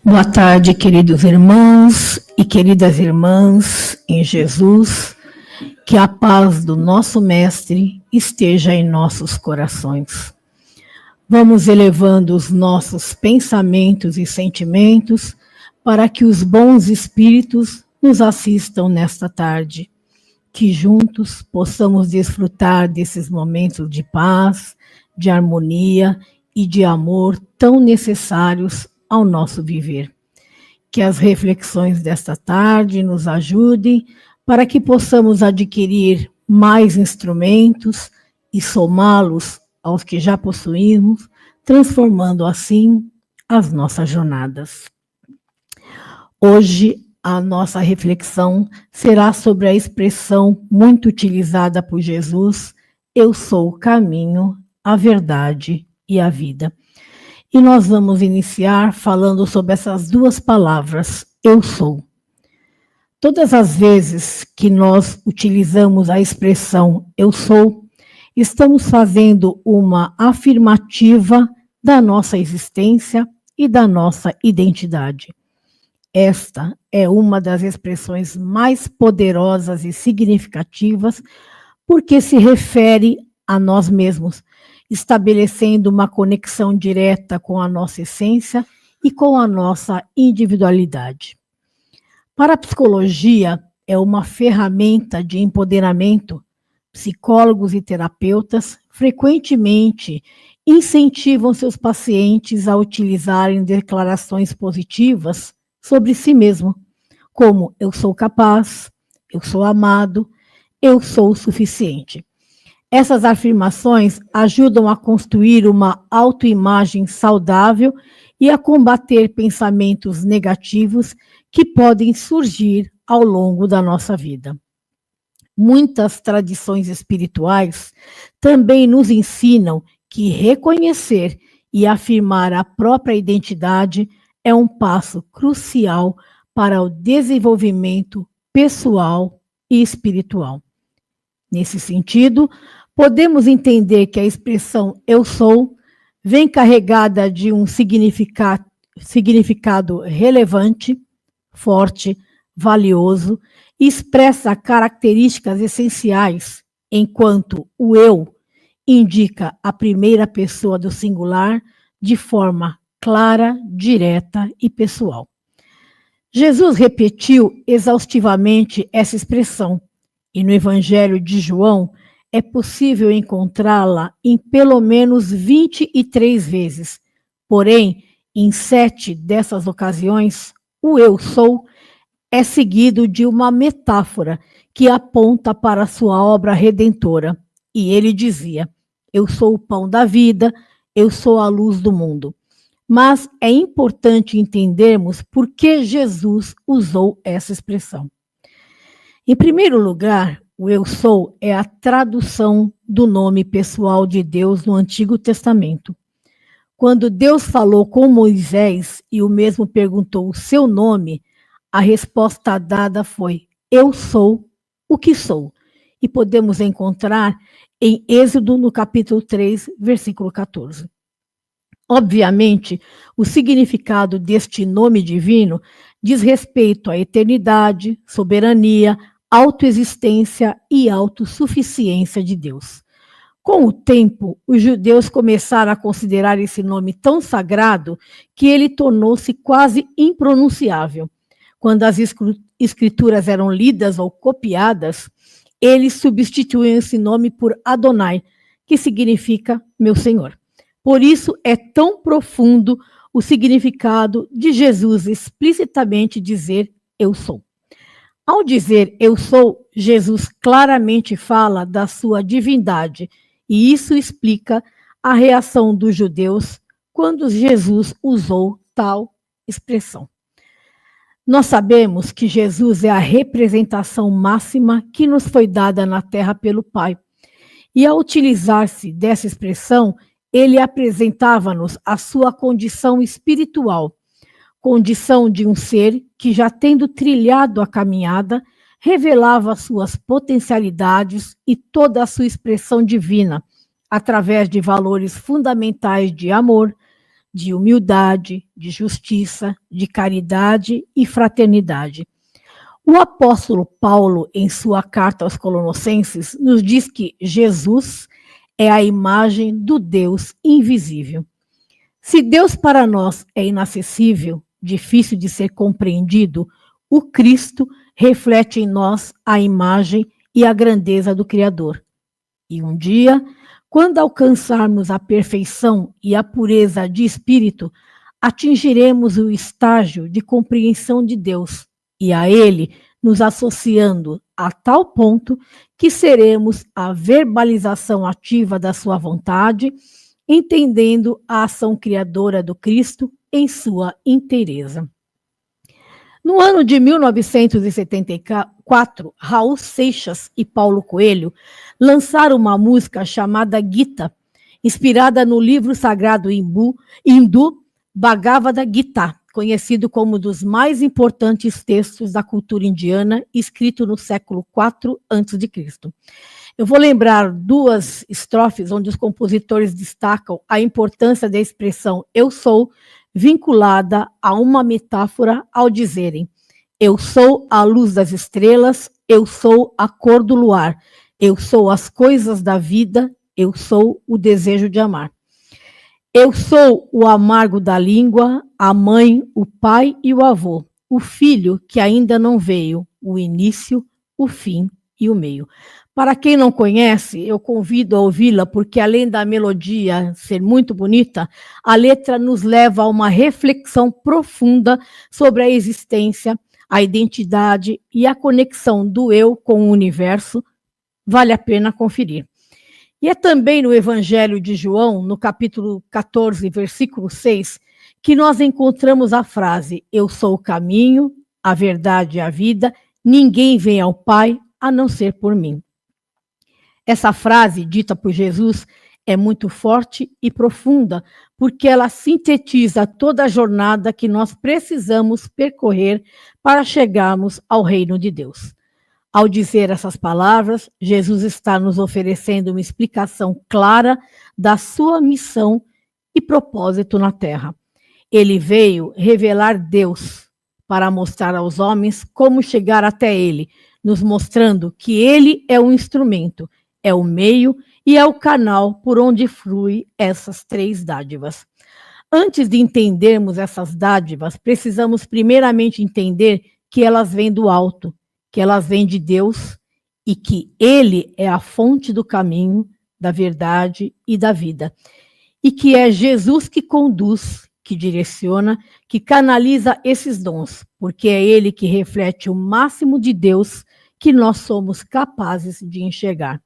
Boa tarde, queridos irmãos e queridas irmãs em Jesus. Que a paz do nosso Mestre esteja em nossos corações. Vamos elevando os nossos pensamentos e sentimentos para que os bons espíritos nos assistam nesta tarde. Que juntos possamos desfrutar desses momentos de paz, de harmonia e de amor tão necessários ao nosso viver. Que as reflexões desta tarde nos ajudem para que possamos adquirir mais instrumentos e somá-los aos que já possuímos, transformando assim as nossas jornadas. Hoje, a nossa reflexão será sobre a expressão muito utilizada por Jesus: eu sou o caminho, a verdade e a vida. E nós vamos iniciar falando sobre essas duas palavras, eu sou. Todas as vezes que nós utilizamos a expressão eu sou, estamos fazendo uma afirmativa da nossa existência e da nossa identidade. Esta é uma das expressões mais poderosas e significativas porque se refere a nós mesmos, estabelecendo uma conexão direta com a nossa essência e com a nossa individualidade. Para a psicologia, é uma ferramenta de empoderamento. Psicólogos e terapeutas frequentemente incentivam seus pacientes a utilizarem declarações positivas sobre si mesmo, como eu sou capaz, eu sou amado, eu sou o suficiente. Essas afirmações ajudam a construir uma autoimagem saudável e a combater pensamentos negativos que podem surgir ao longo da nossa vida. Muitas tradições espirituais também nos ensinam que reconhecer e afirmar a própria identidade é um passo crucial para o desenvolvimento pessoal e espiritual. Nesse sentido, podemos entender que a expressão eu sou vem carregada de um significado relevante, forte, valioso e expressa características essenciais, enquanto o eu indica a primeira pessoa do singular de forma clara, direta e pessoal. Jesus repetiu exaustivamente essa expressão e no Evangelho de João é possível encontrá-la em pelo menos 23 vezes. Porém, em 7 dessas ocasiões, o eu sou é seguido de uma metáfora que aponta para a sua obra redentora. E ele dizia: eu sou o pão da vida, eu sou a luz do mundo. Mas é importante entendermos por que Jesus usou essa expressão. Em primeiro lugar, o eu sou é a tradução do nome pessoal de Deus no Antigo Testamento. Quando Deus falou com Moisés e o mesmo perguntou o seu nome, a resposta dada foi: eu sou o que sou. E podemos encontrar em Êxodo, no capítulo 3, versículo 14. Obviamente, o significado deste nome divino diz respeito à eternidade, soberania, autoexistência e autossuficiência de Deus. Com o tempo, os judeus começaram a considerar esse nome tão sagrado que ele tornou-se quase impronunciável. Quando as escrituras eram lidas ou copiadas, eles substituíam esse nome por Adonai, que significa meu Senhor. Por isso é tão profundo o significado de Jesus explicitamente dizer eu sou. Ao dizer eu sou, Jesus claramente fala da sua divindade, e isso explica a reação dos judeus quando Jesus usou tal expressão. Nós sabemos que Jesus é a representação máxima que nos foi dada na terra pelo Pai. E ao utilizar-se dessa expressão, ele apresentava-nos a sua condição espiritual, condição de um ser que, já tendo trilhado a caminhada, revelava suas potencialidades e toda a sua expressão divina, através de valores fundamentais de amor, de humildade, de justiça, de caridade e fraternidade. O apóstolo Paulo, em sua carta aos Colossenses, nos diz que Jesus é a imagem do Deus invisível. Se Deus para nós é inacessível, difícil de ser compreendido, o Cristo reflete em nós a imagem e a grandeza do Criador. E um dia, quando alcançarmos a perfeição e a pureza de espírito, atingiremos o estágio de compreensão de Deus e a Ele nos associando a tal ponto que seremos a verbalização ativa da sua vontade, entendendo a ação criadora do Cristo em sua inteireza. No ano de 1974, Raul Seixas e Paulo Coelho lançaram uma música chamada Gita, inspirada no livro sagrado hindu Bhagavad Gita, conhecido como um dos mais importantes textos da cultura indiana, escrito no século IV a.C. Eu vou lembrar duas estrofes onde os compositores destacam a importância da expressão eu sou, vinculada a uma metáfora ao dizerem: eu sou a luz das estrelas, eu sou a cor do luar, eu sou as coisas da vida, eu sou o desejo de amar. Eu sou o amargo da língua, a mãe, o pai e o avô, o filho que ainda não veio, o início, o fim e o meio. Para quem não conhece, eu convido a ouvi-la, porque além da melodia ser muito bonita, a letra nos leva a uma reflexão profunda sobre a existência, a identidade e a conexão do eu com o universo. Vale a pena conferir. E é também no Evangelho de João, no capítulo 14, versículo 6, que nós encontramos a frase: eu sou o caminho, a verdade e a vida, ninguém vem ao Pai a não ser por mim. Essa frase, dita por Jesus, é muito forte e profunda, porque ela sintetiza toda a jornada que nós precisamos percorrer para chegarmos ao reino de Deus. Ao dizer essas palavras, Jesus está nos oferecendo uma explicação clara da sua missão e propósito na Terra. Ele veio revelar Deus para mostrar aos homens como chegar até Ele, nos mostrando que Ele é o instrumento, é o meio e é o canal por onde flui essas três dádivas. Antes de entendermos essas dádivas, precisamos primeiramente entender que elas vêm do alto, que elas vêm de Deus e que Ele é a fonte do caminho, da verdade e da vida. E que é Jesus que conduz, que direciona, que canaliza esses dons, porque é Ele que reflete o máximo de Deus que nós somos capazes de enxergar.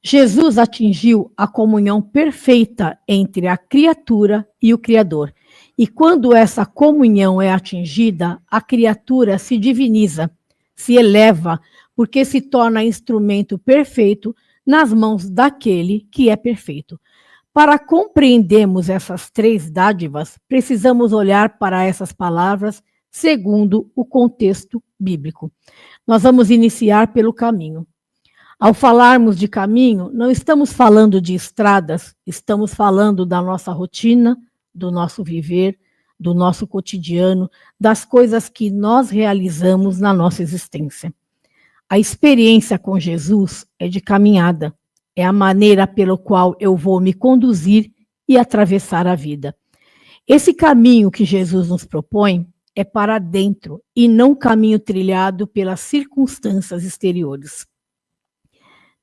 Jesus atingiu a comunhão perfeita entre a criatura e o Criador. E quando essa comunhão é atingida, a criatura se diviniza, se eleva, porque se torna instrumento perfeito nas mãos daquele que é perfeito. Para compreendermos essas três dádivas, precisamos olhar para essas palavras segundo o contexto bíblico. Nós vamos iniciar pelo caminho. Ao falarmos de caminho, não estamos falando de estradas, estamos falando da nossa rotina, do nosso viver, do nosso cotidiano, das coisas que nós realizamos na nossa existência. A experiência com Jesus é de caminhada, é a maneira pela qual eu vou me conduzir e atravessar a vida. Esse caminho que Jesus nos propõe é para dentro e não caminho trilhado pelas circunstâncias exteriores.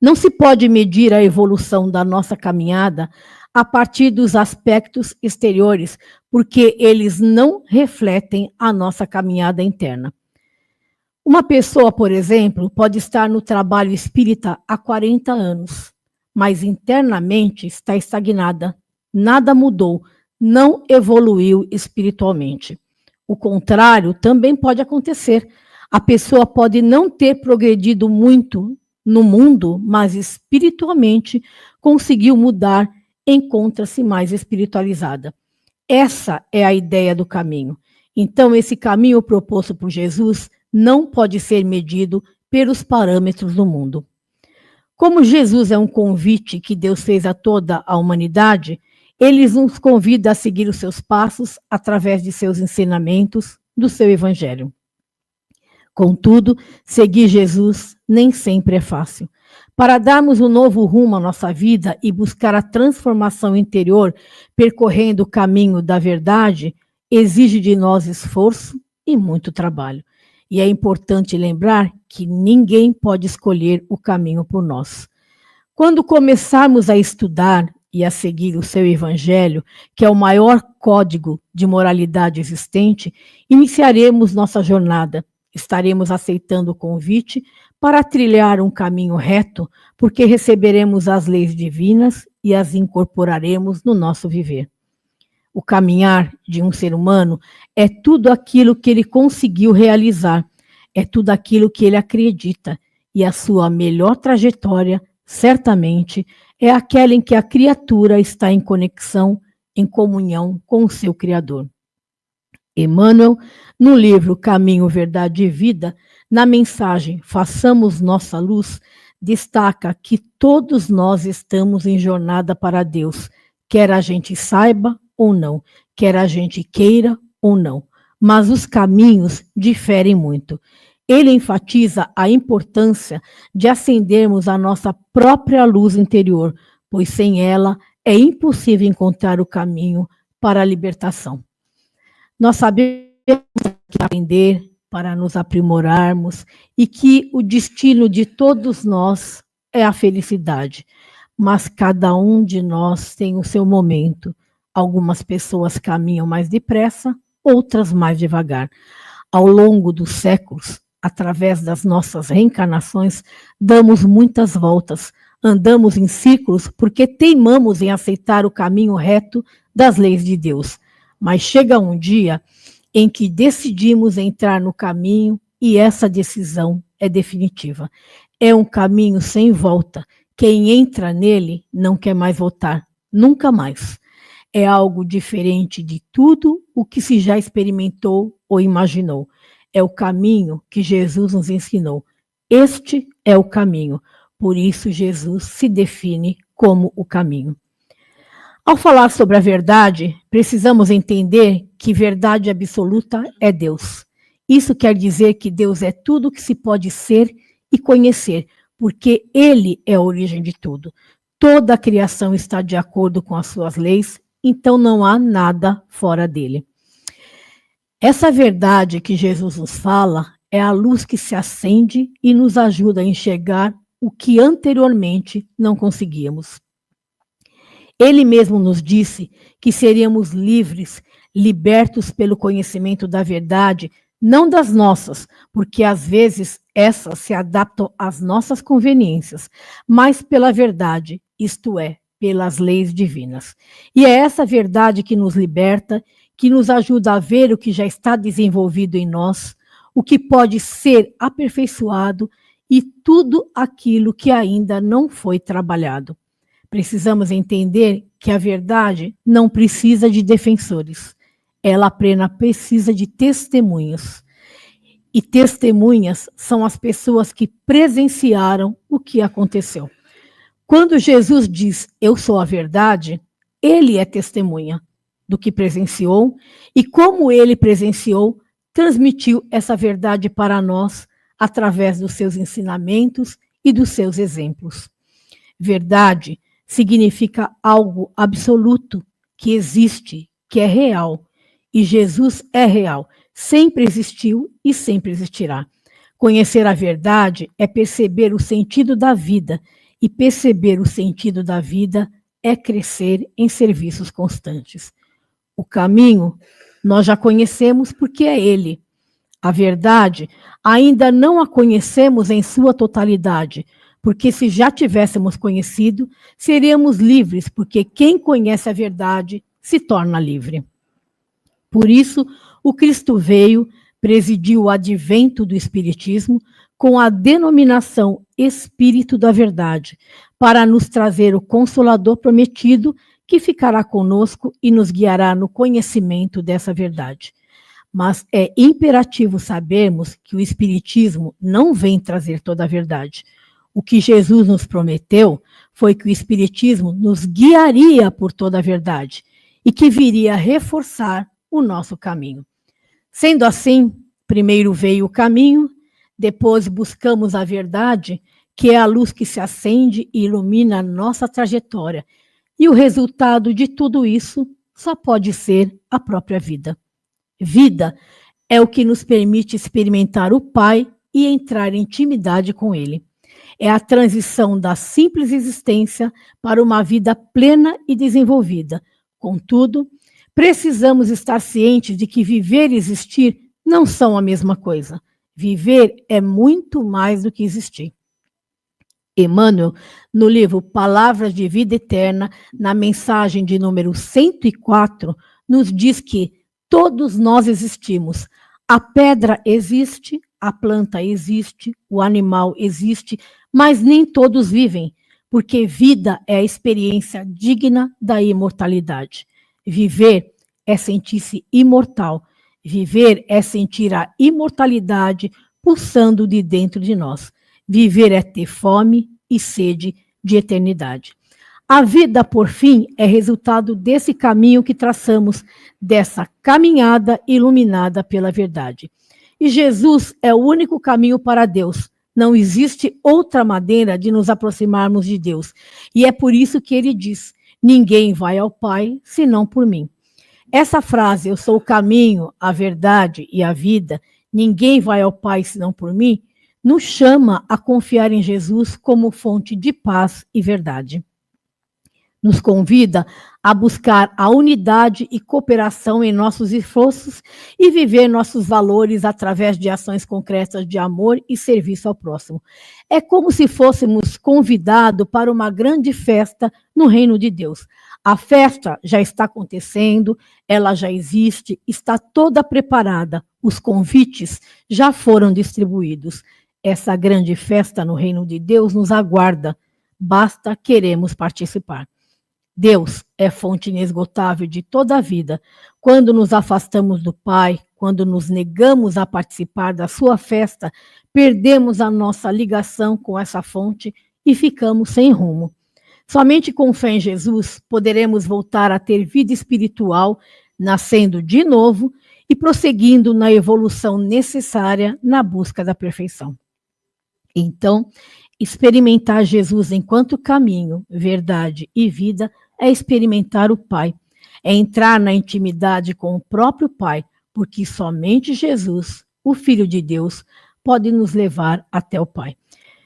Não se pode medir a evolução da nossa caminhada a partir dos aspectos exteriores, porque eles não refletem a nossa caminhada interna. Uma pessoa, por exemplo, pode estar no trabalho espírita há 40 anos, mas internamente está estagnada, nada mudou, não evoluiu espiritualmente. O contrário também pode acontecer. A pessoa pode não ter progredido muito no mundo, mas espiritualmente conseguiu mudar, encontra-se mais espiritualizada. Essa é a ideia do caminho. Então, esse caminho proposto por Jesus não pode ser medido pelos parâmetros do mundo. Como Jesus é um convite que Deus fez a toda a humanidade, Ele nos convida a seguir os seus passos através de seus ensinamentos, do seu evangelho. Contudo, seguir Jesus nem sempre é fácil. Para darmos um novo rumo à nossa vida e buscar a transformação interior, percorrendo o caminho da verdade, exige de nós esforço e muito trabalho. E é importante lembrar que ninguém pode escolher o caminho por nós. Quando começarmos a estudar e a seguir o seu evangelho, que é o maior código de moralidade existente, iniciaremos nossa jornada. Estaremos aceitando o convite para trilhar um caminho reto, porque receberemos as leis divinas e as incorporaremos no nosso viver. O caminhar de um ser humano é tudo aquilo que ele conseguiu realizar, é tudo aquilo que ele acredita, e a sua melhor trajetória, certamente, é aquela em que a criatura está em conexão, em comunhão com o seu Criador. Emmanuel, no livro Caminho, Verdade e Vida, na mensagem Façamos Nossa Luz, destaca que todos nós estamos em jornada para Deus, quer a gente saiba ou não, quer a gente queira ou não, mas os caminhos diferem muito. Ele enfatiza a importância de acendermos a nossa própria luz interior, pois sem ela é impossível encontrar o caminho para a libertação. Nós sabemos que aprender para nos aprimorarmos e que o destino de todos nós é a felicidade, mas cada um de nós tem o seu momento. Algumas pessoas caminham mais depressa, outras mais devagar. Ao longo dos séculos, através das nossas reencarnações, damos muitas voltas, andamos em círculos porque teimamos em aceitar o caminho reto das leis de Deus. Mas chega um dia em que decidimos entrar no caminho e essa decisão é definitiva. É um caminho sem volta. Quem entra nele não quer mais voltar, nunca mais. É algo diferente de tudo o que se já experimentou ou imaginou. É o caminho que Jesus nos ensinou. Este é o caminho. Por isso, Jesus se define como o caminho. Ao falar sobre a verdade, precisamos entender que verdade absoluta é Deus. Isso quer dizer que Deus é tudo o que se pode ser e conhecer, porque Ele é a origem de tudo. Toda a criação está de acordo com as suas leis, então não há nada fora dele. Essa verdade que Jesus nos fala é a luz que se acende e nos ajuda a enxergar o que anteriormente não conseguíamos. Ele mesmo nos disse que seríamos livres, libertos pelo conhecimento da verdade, não das nossas, porque às vezes essas se adaptam às nossas conveniências, mas pela verdade, isto é, pelas leis divinas. E é essa verdade que nos liberta, que nos ajuda a ver o que já está desenvolvido em nós, o que pode ser aperfeiçoado e tudo aquilo que ainda não foi trabalhado. Precisamos entender que a verdade não precisa de defensores. Ela apenas precisa de testemunhas. E testemunhas são as pessoas que presenciaram o que aconteceu. Quando Jesus diz, eu sou a verdade, ele é testemunha do que presenciou e como ele presenciou, transmitiu essa verdade para nós através dos seus ensinamentos e dos seus exemplos. Verdade significa algo absoluto, que existe, que é real. E Jesus é real, sempre existiu e sempre existirá. Conhecer a verdade é perceber o sentido da vida, e perceber o sentido da vida é crescer em serviços constantes. O caminho nós já conhecemos porque é ele. A verdade ainda não a conhecemos em sua totalidade, porque se já tivéssemos conhecido, seríamos livres, porque quem conhece a verdade se torna livre. Por isso, o Cristo veio, presidiu o advento do Espiritismo com a denominação Espírito da Verdade, para nos trazer o Consolador prometido, que ficará conosco e nos guiará no conhecimento dessa verdade. Mas é imperativo sabermos que o Espiritismo não vem trazer toda a verdade. O que Jesus nos prometeu foi que o Espiritismo nos guiaria por toda a verdade e que viria a reforçar o nosso caminho. Sendo assim, primeiro veio o caminho, depois buscamos a verdade, que é a luz que se acende e ilumina a nossa trajetória. E o resultado de tudo isso só pode ser a própria vida. Vida é o que nos permite experimentar o Pai e entrar em intimidade com Ele. É a transição da simples existência para uma vida plena e desenvolvida. Contudo, precisamos estar cientes de que viver e existir não são a mesma coisa. Viver é muito mais do que existir. Emmanuel, no livro Palavras de Vida Eterna, na mensagem de número 104, nos diz que todos nós existimos. A pedra existe, a planta existe, o animal existe, mas nem todos vivem, porque vida é a experiência digna da imortalidade. Viver é sentir-se imortal. Viver é sentir a imortalidade pulsando de dentro de nós. Viver é ter fome e sede de eternidade. A vida, por fim, é resultado desse caminho que traçamos, dessa caminhada iluminada pela verdade. E Jesus é o único caminho para Deus. Não existe outra maneira de nos aproximarmos de Deus. E é por isso que ele diz: ninguém vai ao Pai senão por mim. Essa frase, eu sou o caminho, a verdade e a vida, ninguém vai ao Pai senão por mim, nos chama a confiar em Jesus como fonte de paz e verdade. Nos convida a buscar a unidade e cooperação em nossos esforços e viver nossos valores através de ações concretas de amor e serviço ao próximo. É como se fôssemos convidados para uma grande festa no reino de Deus. A festa já está acontecendo, ela já existe, está toda preparada. Os convites já foram distribuídos. Essa grande festa no reino de Deus nos aguarda. Basta queremos participar. Deus é fonte inesgotável de toda a vida. Quando nos afastamos do Pai, quando nos negamos a participar da sua festa, perdemos a nossa ligação com essa fonte e ficamos sem rumo. Somente com fé em Jesus poderemos voltar a ter vida espiritual, nascendo de novo e prosseguindo na evolução necessária na busca da perfeição. Então, experimentar Jesus enquanto caminho, verdade e vida é experimentar o Pai, é entrar na intimidade com o próprio Pai, porque somente Jesus, o Filho de Deus, pode nos levar até o Pai.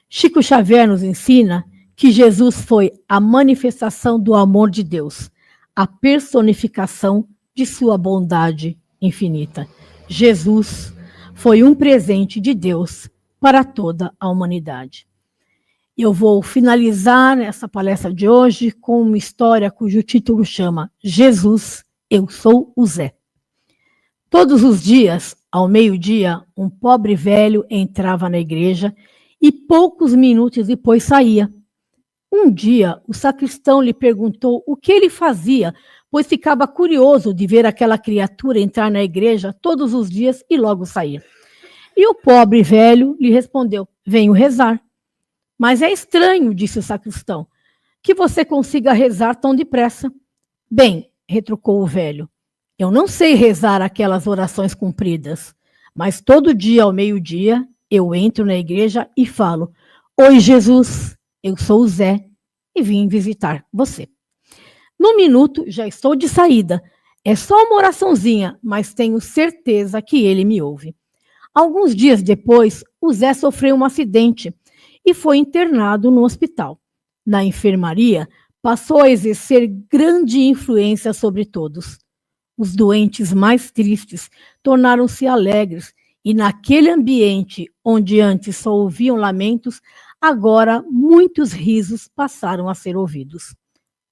Chico Xavier nos ensina que Jesus foi a manifestação do amor de Deus, a personificação de sua bondade infinita. Jesus foi um presente de Deus para toda a humanidade. Eu vou finalizar essa palestra de hoje com uma história cujo título chama Jesus, eu sou o Zé. Todos os dias, ao meio-dia, um pobre velho entrava na igreja e poucos minutos depois saía. Um dia, o sacristão lhe perguntou o que ele fazia, pois ficava curioso de ver aquela criatura entrar na igreja todos os dias e logo sair. E o pobre velho lhe respondeu: venho rezar. Mas é estranho, disse o sacristão, que você consiga rezar tão depressa. Bem, retrucou o velho, eu não sei rezar aquelas orações compridas, mas todo dia ao meio-dia eu entro na igreja e falo: oi, Jesus, eu sou o Zé e vim visitar você. No minuto já estou de saída. É só uma oraçãozinha, mas tenho certeza que ele me ouve. Alguns dias depois, o Zé sofreu um acidente e foi internado no hospital. Na enfermaria, passou a exercer grande influência sobre todos. Os doentes mais tristes tornaram-se alegres e naquele ambiente onde antes só ouviam lamentos, agora muitos risos passaram a ser ouvidos.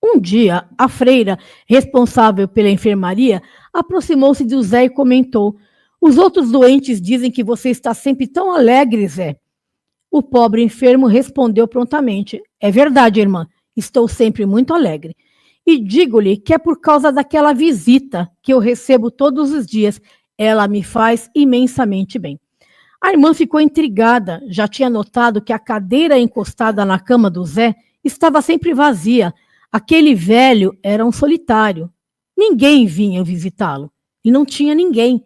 Um dia, a freira, responsável pela enfermaria, aproximou-se de Zé e comentou: os outros doentes dizem que você está sempre tão alegre, Zé. O pobre enfermo respondeu prontamente: é verdade, irmã, estou sempre muito alegre. E digo-lhe que é por causa daquela visita que eu recebo todos os dias. Ela me faz imensamente bem. A irmã ficou intrigada, já tinha notado que a cadeira encostada na cama do Zé estava sempre vazia. Aquele velho era um solitário. Ninguém vinha visitá-lo. E não tinha ninguém.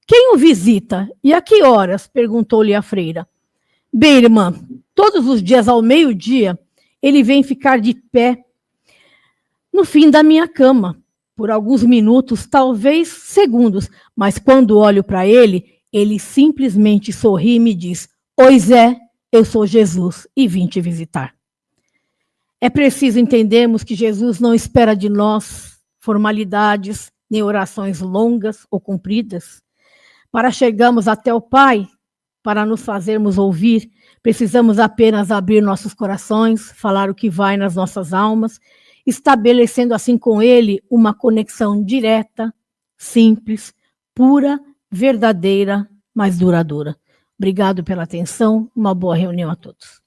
Quem o visita? E a que horas? Perguntou-lhe a freira. Bem, irmã, todos os dias ao meio-dia, ele vem ficar de pé no fim da minha cama, por alguns minutos, talvez segundos, mas quando olho para ele, ele simplesmente sorri e me diz: Oi, Zé, eu sou Jesus e vim te visitar. É preciso entendermos que Jesus não espera de nós formalidades, nem orações longas ou compridas. Para chegarmos até o Pai, para nos fazermos ouvir, precisamos apenas abrir nossos corações, falar o que vai nas nossas almas, estabelecendo assim com Ele uma conexão direta, simples, pura, verdadeira, mas duradoura. Obrigado pela atenção, uma boa reunião a todos.